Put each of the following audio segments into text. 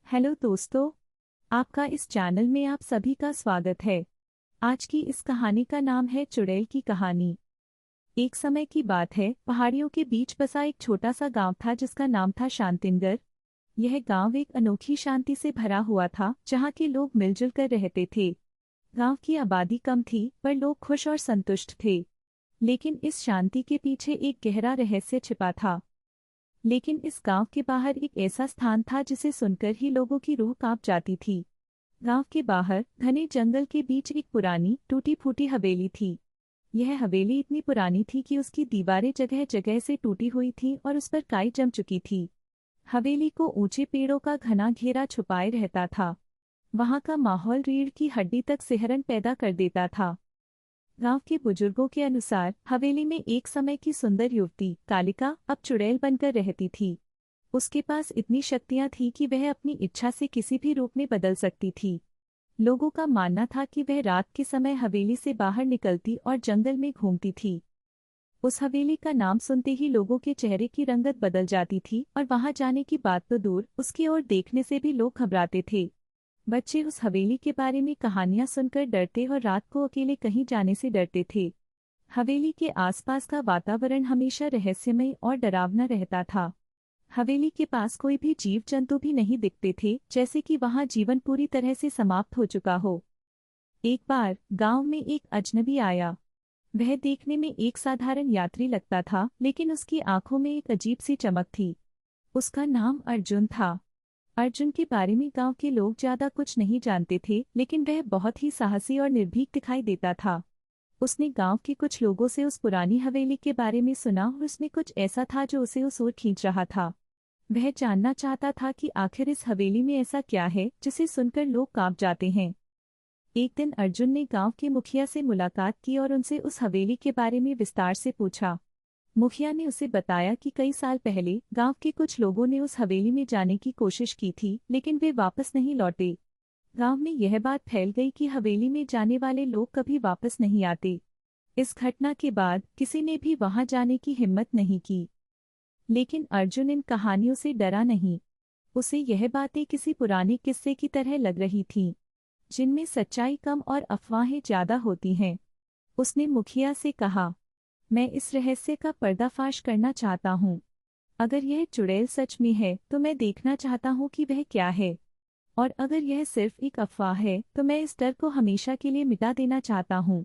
Hello दोस्तों, आपका इस चैनल में आप सभी का स्वागत है। आज की इस कहानी का नाम है चुड़ैल की कहानी। एक समय की बात है, पहाड़ियों के बीच बसा एक छोटा सा गांव था जिसका नाम था शांतिनगर। यह गांव एक अनोखी शांति से भरा हुआ था, जहां के लोग मिलजुल कर रहते थे। गांव की आबादी कम थी, पर लोग खुश और संतुष्ट थे। लेकिन इस शांति के पीछे एक गहरा रहस्य छिपा था। लेकिन इस गांव के बाहर एक ऐसा स्थान था जिसे सुनकर ही लोगों की रूह कांप जाती थी। गांव के बाहर घने जंगल के बीच एक पुरानी टूटी फूटी हवेली थी। यह हवेली इतनी पुरानी थी कि उसकी दीवारें जगह जगह से टूटी हुई थीं और उस पर काई जम चुकी थी। हवेली को ऊंचे पेड़ों का घना घेरा छुपाए रहता था। वहां का माहौल रीढ़ की हड्डी तक सिहरन पैदा कर देता था। गांव के बुजुर्गों के अनुसार हवेली में एक समय की सुंदर युवती कालिका अब चुड़ैल बनकर रहती थी। उसके पास इतनी शक्तियां थीं कि वह अपनी इच्छा से किसी भी रूप में बदल सकती थी। लोगों का मानना था कि वह रात के समय हवेली से बाहर निकलती और जंगल में घूमती थी। उस हवेली का नाम सुनते ही लोगों के चेहरे की रंगत बदल जाती थी और वहां जाने की बात तो दूर, उसकी ओर देखने से भी लोग घबराते थे। बच्चे उस हवेली के बारे में कहानियां सुनकर डरते और रात को अकेले कहीं जाने से डरते थे। हवेली के आसपास का वातावरण हमेशा रहस्यमय और डरावना रहता था। हवेली के पास कोई भी जीव जंतु भी नहीं दिखते थे, जैसे कि वहां जीवन पूरी तरह से समाप्त हो चुका हो। एक बार गांव में एक अजनबी आया। वह देखने में एक साधारण यात्री लगता था, लेकिन उसकी आंखों में एक अजीब सी चमक थी। उसका नाम अर्जुन था। अर्जुन के बारे में गांव के लोग ज्यादा कुछ नहीं जानते थे, लेकिन वह बहुत ही साहसी और निर्भीक दिखाई देता था। उसने गांव के कुछ लोगों से उस पुरानी हवेली के बारे में सुना और उसमें कुछ ऐसा था जो उसे उस ओर खींच रहा था। वह जानना चाहता था कि आखिर इस हवेली में ऐसा क्या है जिसे सुनकर लोग कांप जाते हैं। एक दिन अर्जुन ने गांव के मुखिया से मुलाकात की और उनसे उस हवेली के बारे में विस्तार से पूछा। मुखिया ने उसे बताया कि कई साल पहले गांव के कुछ लोगों ने उस हवेली में जाने की कोशिश की थी, लेकिन वे वापस नहीं लौटे। गांव में यह बात फैल गई कि हवेली में जाने वाले लोग कभी वापस नहीं आते। इस घटना के बाद किसी ने भी वहां जाने की हिम्मत नहीं की। लेकिन अर्जुन इन कहानियों से डरा नहीं। उसे यह बातें किसी पुराने किस्से की तरह लग रही थीं, जिनमें सच्चाई कम और अफवाहें ज्यादा होती हैं। उसने मुखिया से कहा, मैं इस रहस्य का पर्दाफाश करना चाहता हूँ। अगर यह चुड़ैल सच में है तो मैं देखना चाहता हूँ कि वह क्या है, और अगर यह सिर्फ एक अफवाह है तो मैं इस डर को हमेशा के लिए मिटा देना चाहता हूँ।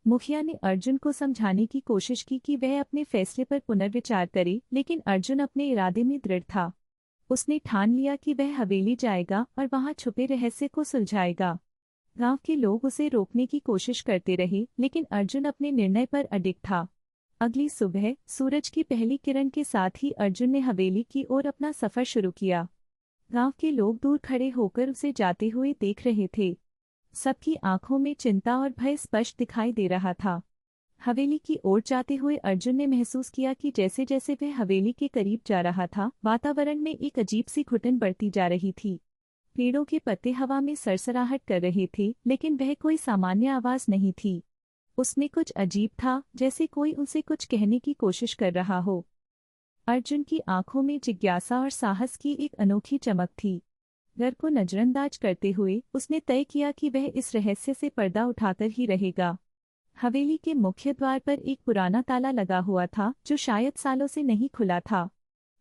मुखिया ने अर्जुन को समझाने की कोशिश की कि वह अपने फैसले पर पुनर्विचार करे, लेकिन अर्जुन अपने इरादे में दृढ़ था। उसने ठान लिया कि वह हवेली जाएगा और वहां छुपे रहस्य को सुलझाएगा। गांव के लोग उसे रोकने की कोशिश करते रहे, लेकिन अर्जुन अपने निर्णय पर अडिग था। अगली सुबह सूरज की पहली किरण के साथ ही अर्जुन ने हवेली की ओर अपना सफर शुरू किया। गांव के लोग दूर खड़े होकर उसे जाते हुए देख रहे थे। सबकी आंखों में चिंता और भय स्पष्ट दिखाई दे रहा था। हवेली की ओर जाते हुए अर्जुन ने महसूस किया कि जैसे जैसे वह हवेली के करीब जा रहा था, वातावरण में एक अजीब सी घुटन बढ़ती जा रही थी। पेड़ों के पत्ते हवा में सरसराहट कर रहे थे, लेकिन वह कोई सामान्य आवाज नहीं थी। उसमें कुछ अजीब था, जैसे कोई उनसे कुछ कहने की कोशिश कर रहा हो। अर्जुन की आंखों में जिज्ञासा और साहस की एक अनोखी चमक थी। डर को नजरअंदाज करते हुए उसने तय किया कि वह इस रहस्य से पर्दा उठाकर ही रहेगा। हवेली के मुख्य द्वार पर एक पुराना ताला लगा हुआ था, जो शायद सालों से नहीं खुला था।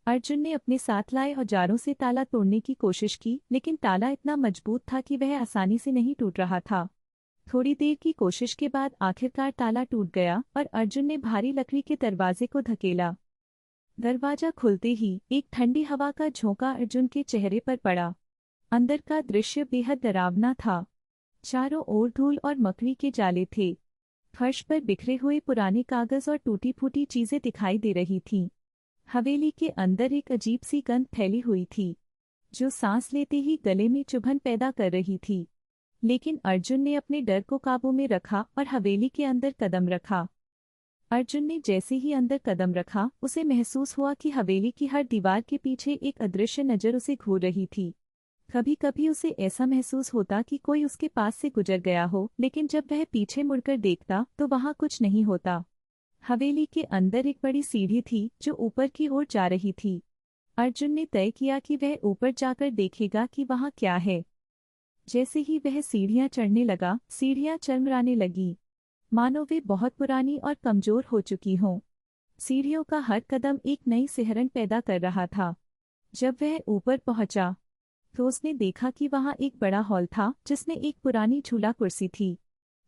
अर्जुन ने अपने साथ लाए औजारों से ताला तोड़ने की कोशिश की, लेकिन ताला इतना मजबूत था कि वह आसानी से नहीं टूट रहा था। थोड़ी देर की कोशिश के बाद आखिरकार ताला टूट गया और अर्जुन ने भारी लकड़ी के दरवाजे को धकेला। दरवाजा खुलते ही एक ठंडी हवा का झोंका अर्जुन के चेहरे पर पड़ा। अंदर का दृश्य बेहद डरावना था। चारों ओर धूल और मकड़ी के जाले थे। फर्श पर बिखरे हुए पुराने कागज और टूटी फूटी चीजें दिखाई दे रही थीं। हवेली के अंदर एक अजीब सी गंध फैली हुई थी, जो सांस लेते ही गले में चुभन पैदा कर रही थी। लेकिन अर्जुन ने अपने डर को काबू में रखा और हवेली के अंदर कदम रखा। अर्जुन ने जैसे ही अंदर कदम रखा, उसे महसूस हुआ कि हवेली की हर दीवार के पीछे एक अदृश्य नजर उसे घूर रही थी। कभी कभी उसे ऐसा महसूस होता कि कोई उसके पास से गुजर गया हो, लेकिन जब वह पीछे मुड़कर देखता तो वहां कुछ नहीं होता। हवेली के अंदर एक बड़ी सीढ़ी थी जो ऊपर की ओर जा रही थी। अर्जुन ने तय किया कि वह ऊपर जाकर देखेगा कि वहाँ क्या है। जैसे ही वह सीढ़ियाँ चढ़ने लगा, सीढ़ियाँ चरमराने लगी, मानो वे बहुत पुरानी और कमजोर हो चुकी हों। सीढ़ियों का हर कदम एक नई सिहरन पैदा कर रहा था। जब वह ऊपर पहुंचा तो उसने देखा कि वहां एक बड़ा हॉल था जिसमें एक पुरानी झूला कुर्सी थी।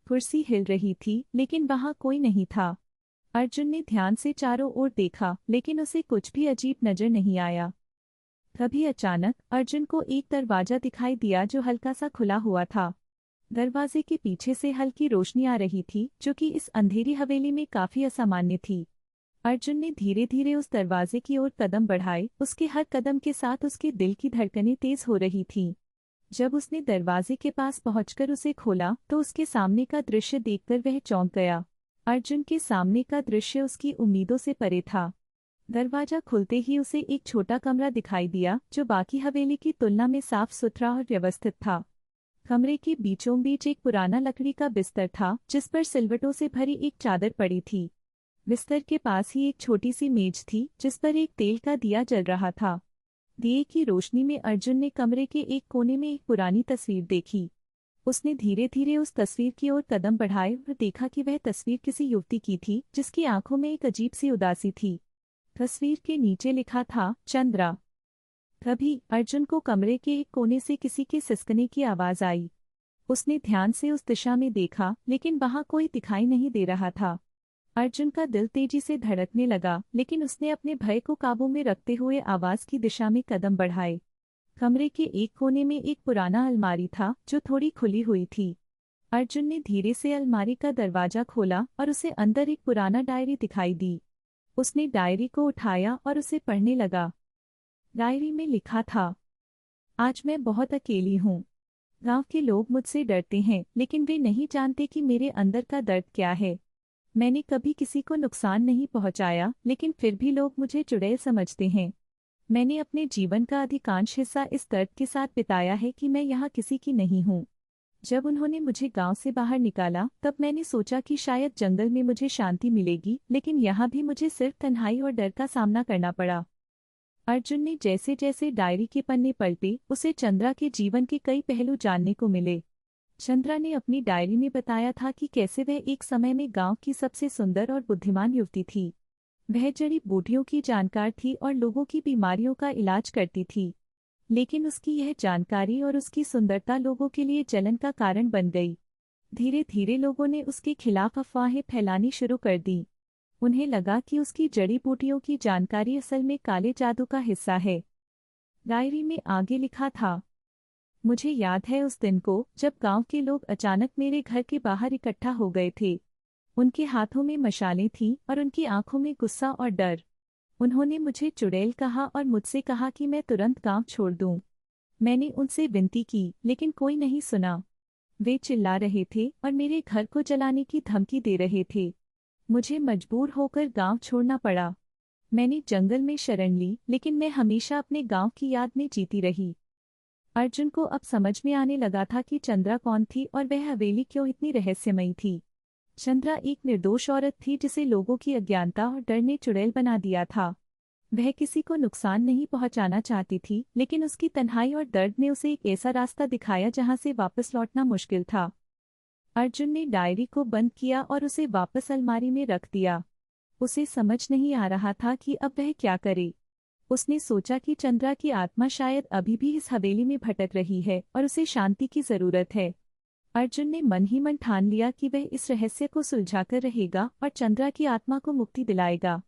कुर्सी हिल रही थी लेकिन वहां कोई नहीं था। अर्जुन ने ध्यान से चारों ओर देखा लेकिन उसे कुछ भी अजीब नजर नहीं आया। तभी अचानक अर्जुन को एक दरवाजा दिखाई दिया जो हल्का सा खुला हुआ था। दरवाजे के पीछे से हल्की रोशनी आ रही थी जो कि इस अंधेरी हवेली में काफी असामान्य थी। अर्जुन ने धीरे धीरे उस दरवाजे की ओर कदम बढ़ाए। उसके हर कदम के साथ उसके दिल की धड़कनें तेज हो रही थीं। जब उसने दरवाजे के पास पहुंचकर उसे खोला तो उसके सामने का दृश्य देखकर वह चौंक गया। अर्जुन के सामने का दृश्य उसकी उम्मीदों से परे था। दरवाजा खुलते ही उसे एक छोटा कमरा दिखाई दिया जो बाकी हवेली की तुलना में साफ सुथरा और व्यवस्थित था। कमरे के बीचों बीच एक पुराना लकड़ी का बिस्तर था जिस पर सिलवटों से भरी एक चादर पड़ी थी। बिस्तर के पास ही एक छोटी सी मेज थी जिस पर एक तेल का दिया जल रहा था। दिए की रोशनी में अर्जुन ने कमरे के एक कोने में एक पुरानी तस्वीर देखी। उसने धीरे धीरे उस तस्वीर की ओर कदम बढ़ाए और देखा कि वह तस्वीर किसी युवती की थी जिसकी आंखों में एक अजीब सी उदासी थी। तस्वीर के नीचे लिखा था चंद्रा। तभी अर्जुन को कमरे के एक कोने से किसी के सिसकने की आवाज आई। उसने ध्यान से उस दिशा में देखा लेकिन वहां कोई दिखाई नहीं दे रहा था। अर्जुन का दिल तेजी से धड़कने लगा लेकिन उसने अपने भय को काबू में रखते हुए आवाज की दिशा में कदम बढ़ाए। कमरे के एक कोने में एक पुराना अलमारी था जो थोड़ी खुली हुई थी। अर्जुन ने धीरे से अलमारी का दरवाजा खोला और उसे अंदर एक पुराना डायरी दिखाई दी। उसने डायरी को उठाया और उसे पढ़ने लगा। डायरी में लिखा था, आज मैं बहुत अकेली हूँ। गांव के लोग मुझसे डरते हैं लेकिन वे नहीं जानते कि मेरे अंदर का दर्द क्या है। मैंने कभी किसी को नुकसान नहीं पहुंचाया लेकिन फिर भी लोग मुझे चुड़ैल समझते हैं। मैंने अपने जीवन का अधिकांश हिस्सा इस दर्द के साथ बिताया है कि मैं यहाँ किसी की नहीं हूँ। जब उन्होंने मुझे गांव से बाहर निकाला तब मैंने सोचा कि शायद जंगल में मुझे शांति मिलेगी, लेकिन यहाँ भी मुझे सिर्फ तन्हाई और डर का सामना करना पड़ा। अर्जुन ने जैसे जैसे डायरी के पन्ने पलटे उसे चंद्रा के जीवन के कई पहलू जानने को मिले। चंद्रा ने अपनी डायरी में बताया था कि कैसे वह एक समय में गांव की सबसे सुंदर और बुद्धिमान युवती थी। वह जड़ी बूटियों की जानकार थी और लोगों की बीमारियों का इलाज करती थी। लेकिन उसकी यह जानकारी और उसकी सुंदरता लोगों के लिए जलन का कारण बन गई। धीरे धीरे लोगों ने उसके खिलाफ अफवाहें फैलानी शुरू कर दी। उन्हें लगा कि उसकी जड़ी बूटियों की जानकारी असल में काले जादू का हिस्सा है। डायरी में आगे लिखा था, मुझे याद है उस दिन को जब गांव के लोग अचानक मेरे घर के बाहर इकट्ठा हो गए थे। उनके हाथों में मशालें थीं और उनकी आंखों में गुस्सा और डर। उन्होंने मुझे चुड़ैल कहा और मुझसे कहा कि मैं तुरंत गांव छोड़ दूं। मैंने उनसे विनती की लेकिन कोई नहीं सुना। वे चिल्ला रहे थे और मेरे घर को जलाने की धमकी दे रहे थे। मुझे मजबूर होकर गांव छोड़ना पड़ा। मैंने जंगल में शरण ली लेकिन मैं हमेशा अपने गांव की याद में जीती रही। अर्जुन को अब समझ में आने लगा था कि चंद्रा कौन थी और वह हवेली क्यों इतनी रहस्यमयी थी। चंद्रा एक निर्दोष औरत थी जिसे लोगों की अज्ञानता और डर ने चुड़ैल बना दिया था। वह किसी को नुकसान नहीं पहुंचाना चाहती थी, लेकिन उसकी तन्हाई और दर्द ने उसे एक ऐसा रास्ता दिखाया जहां से वापस लौटना मुश्किल था। अर्जुन ने डायरी को बंद किया और उसे वापस अलमारी में रख दिया। उसे समझ नहीं आ रहा था कि अब वह क्या करे। उसने सोचा कि चंद्रा की आत्मा शायद अभी भी इस हवेली में भटक रही है और उसे शांति की जरूरत है। अर्जुन ने मन ही मन ठान लिया कि वह इस रहस्य को सुलझाकर रहेगा और चंद्रा की आत्मा को मुक्ति दिलाएगा।